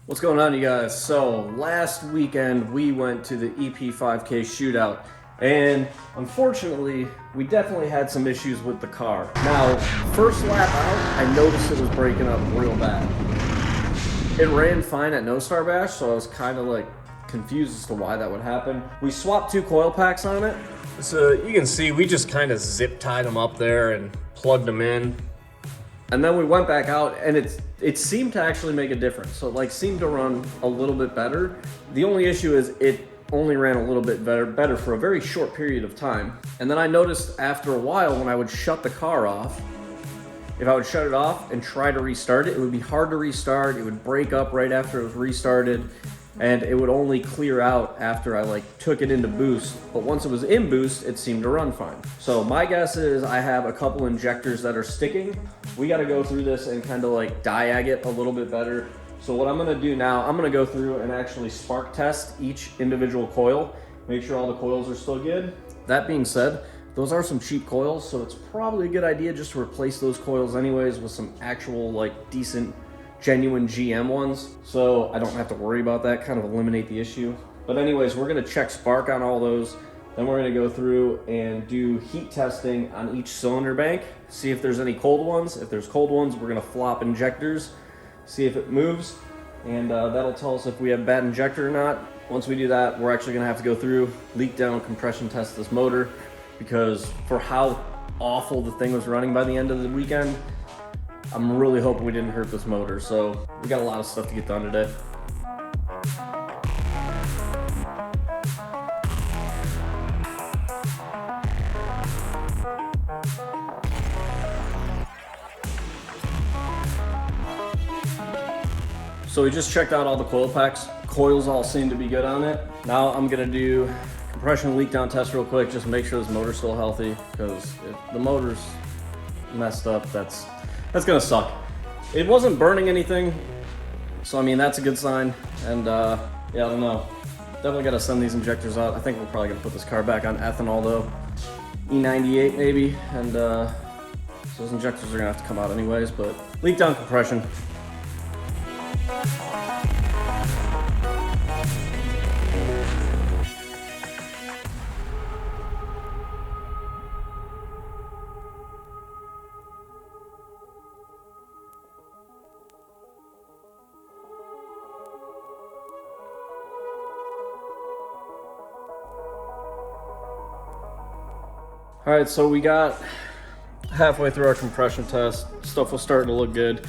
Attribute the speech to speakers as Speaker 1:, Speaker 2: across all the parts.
Speaker 1: What's going on, you guys? So last weekend we went to the EP5K shootout, and unfortunately we definitely had some issues with the car. Now, first lap out, I noticed it was breaking up real bad. It ran fine at No Star Bash, so I was kind of like confused as to why that would happen. We swapped two coil packs on it. So you can see we just kind of zip tied them up there and plugged them in. And then we went back out, and it seemed to actually make a difference. So it seemed to run a little bit better. The only issue is it only ran a little bit better for a very short period of time. And then I noticed after a while when I would shut the car off, if I would shut it off and try to restart it, it would be hard to restart. It would break up right after it was restarted, and it would only clear out after I took it into boost. But once it was in boost, it seemed to run fine. So my guess is I have a couple injectors that are sticking. We got to go through this and kind of diag it a little bit better. So what I'm going to do now, I'm going to go through and actually spark test each individual coil, make sure all the coils are still good. That being said, those are some cheap coils, so it's probably a good idea just to replace those coils anyways with some actual decent, genuine GM ones, so I don't have to worry about that, kind of eliminate the issue. But anyways, we're gonna check spark on all those, then we're gonna go through and do heat testing on each cylinder bank, see if there's any cold ones. If there's cold ones, we're gonna flop injectors, see if it moves, and that'll tell us if we have bad injector or not. Once we do that, we're actually gonna have to go through, leak down, compression test this motor, because for how awful the thing was running by the end of the weekend, I'm really hoping we didn't hurt this motor. So we got a lot of stuff to get done today. So we just checked out all the coil packs. Coils all seem to be good on it. Now I'm gonna do compression leak down test real quick, just make sure this motor's still healthy, because if the motor's messed up, that's gonna suck. It wasn't burning anything, so I mean that's a good sign. And yeah, I don't know, definitely gotta send these injectors out. I think we're probably gonna put this car back on ethanol though, E98 maybe, and so those injectors are gonna have to come out anyways. But leak down compression. All right, so we got halfway through our compression test. Stuff was starting to look good.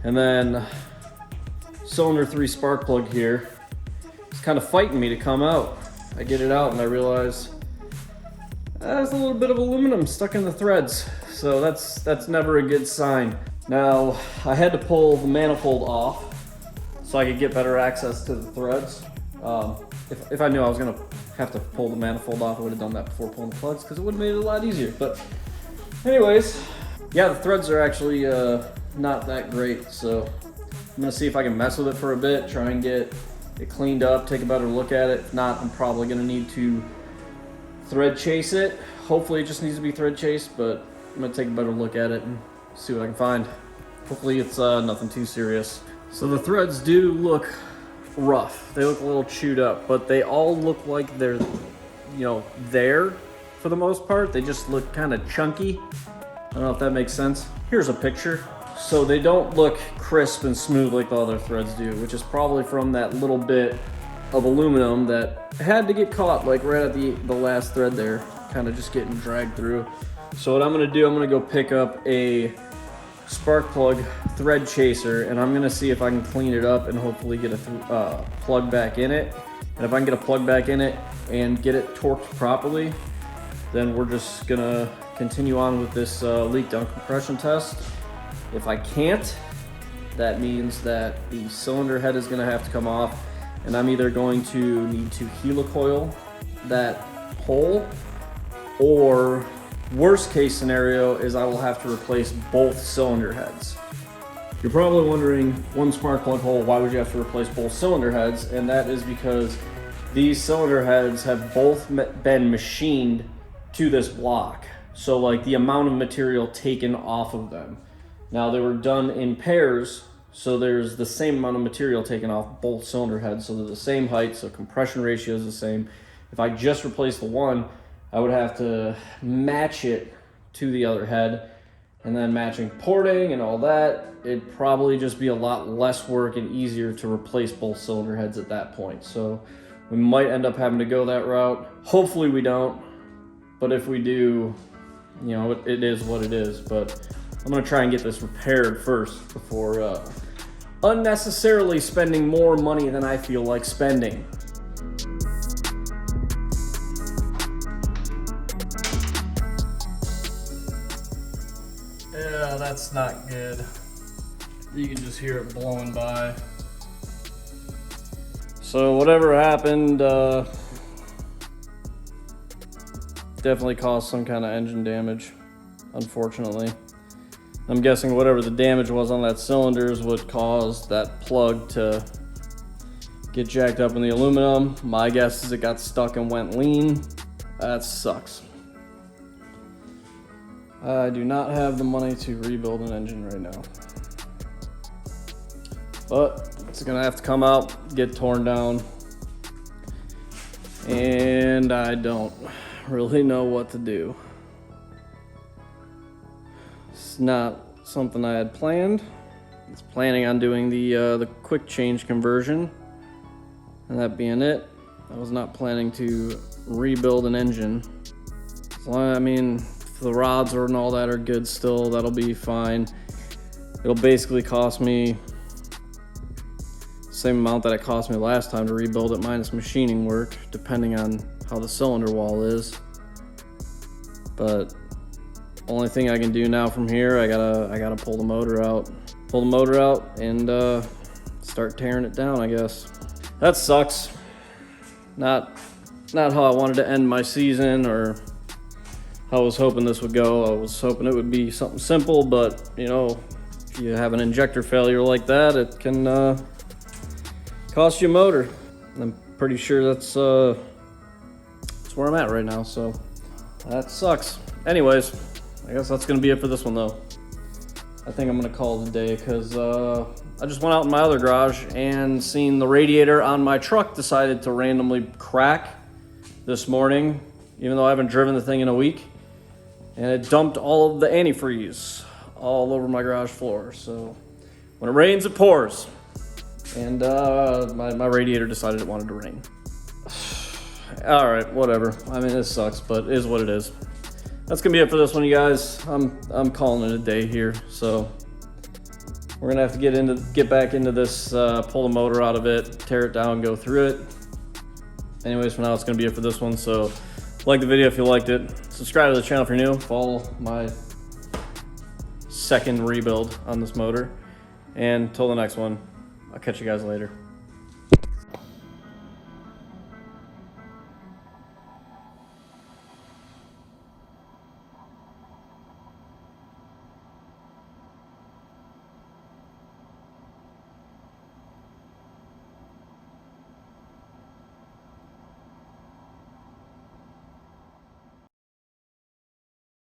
Speaker 1: And then cylinder 3 spark plug here, it's kind of fighting me to come out. I get it out and I realize there's a little bit of aluminum stuck in the threads. So that's never a good sign. Now, I had to pull the manifold off so I could get better access to the threads. If I knew I was gonna have to pull the manifold off, I would have done that before pulling the plugs, because it would have made it a lot easier. But anyways, yeah, the threads are actually not that great, so I'm gonna see if I can mess with it for a bit, try and get it cleaned up, take a better look at it. If not, I'm probably gonna need to thread chase it. Hopefully it just needs to be thread chased, but I'm gonna take a better look at it and see what I can find. Hopefully it's nothing too serious. So the threads do look rough. They look a little chewed up, but they all look like they're, there for the most part. They just look kind of chunky. I don't know if that makes sense. Here's a picture. So they don't look crisp and smooth like the other threads do, which is probably from that little bit of aluminum that had to get caught right at the last thread there, kind of just getting dragged through. So what I'm gonna do, I'm gonna go pick up a spark plug thread chaser, and I'm gonna see if I can clean it up and hopefully get a plug back in it. And if I can get a plug back in it and get it torqued properly, then we're just gonna continue on with this leak down compression test. If I can't, that means that the cylinder head is gonna have to come off, and I'm either going to need to helicoil that hole, or worst case scenario is I will have to replace both cylinder heads. You're probably wondering, one spark plug hole, why would you have to replace both cylinder heads? And that is because these cylinder heads have both been machined to this block. So, like, the amount of material taken off of them. Now, they were done in pairs, So there's the same amount of material taken off both cylinder heads, so they're the same height, so compression ratio is the same. If I just replace the one, I would have to match it to the other head, and then matching porting and all that. It'd probably just be a lot less work and easier to replace both cylinder heads at that point. So we might end up having to go that route. Hopefully we don't, but if we do, you know, it is what it is. But I'm gonna try and get this repaired first before unnecessarily spending more money than I feel like spending. Yeah, that's not good. You can just hear it blowing by. So whatever happened, definitely caused some kind of engine damage, unfortunately. I'm guessing whatever the damage was on that cylinder is what caused that plug to get jacked up in the aluminum. My guess is it got stuck and went lean. That sucks. I do not have the money to rebuild an engine right now. But it's gonna have to come out, get torn down. And I don't really know what to do. It's not something I had planned. I was planning on doing the quick change conversion, and that being it. I was not planning to rebuild an engine. So, I mean, if the rods and all that are good still, that'll be fine. It'll basically cost me the same amount that it cost me last time to rebuild it, minus machining work, depending on how the cylinder wall is. But only thing I can do now from here, I gotta pull the motor out. Pull the motor out and start tearing it down, I guess. That sucks. Not how I wanted to end my season or how I was hoping this would go. I was hoping it would be something simple, but you know, if you have an injector failure like that, it can cost you a motor. I'm pretty sure that's where I'm at right now, so that sucks. Anyways, I guess that's gonna be it for this one though. I think I'm gonna call it a day because I just went out in my other garage and seen the radiator on my truck decided to randomly crack this morning, even though I haven't driven the thing in a week. And it dumped all of the antifreeze all over my garage floor. So when it rains, it pours. And my radiator decided it wanted to rain. All right, whatever. I mean, this sucks, but it is what it is. That's gonna be it for this one, you guys. I'm calling it a day here. So we're gonna have to get back into this, pull the motor out of it, tear it down, go through it. Anyways, for now, it's gonna be it for this one. So like the video if you liked it. Subscribe to the channel if you're new. Follow my second rebuild on this motor. And until the next one, I'll catch you guys later.